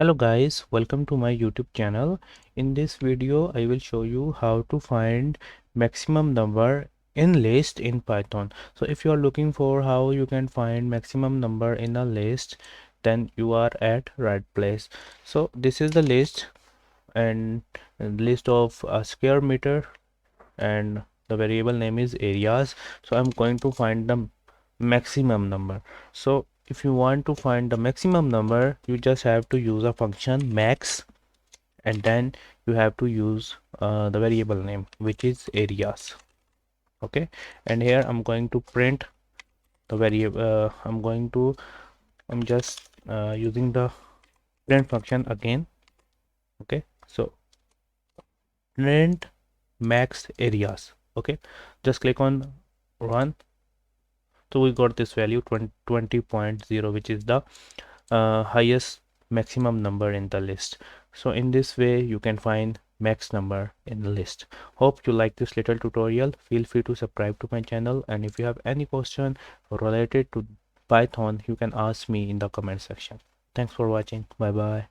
Hello guys, welcome to my YouTube channel. In this video I will show you how to find maximum number in list in Python. So if you are looking for how you can find maximum number in a list, then you are at right place. So this is the list and list of a square meter, and the variable name is areas. So I'm going to find the maximum number. So if you want to find the maximum number, you just have to use a function max, and then you have to use the variable name, which is areas. Okay, and here I'm going to print the variable. I'm just using the print function again. Okay, so print max areas. Okay, just click on run. So we got this value 20.0, which is the highest maximum number in the list. So in this way you can find max number in the list. Hope you like this little tutorial. Feel free to subscribe to my channel, and if you have any question related to Python, you can ask me in the comment section. Thanks for watching. Bye bye.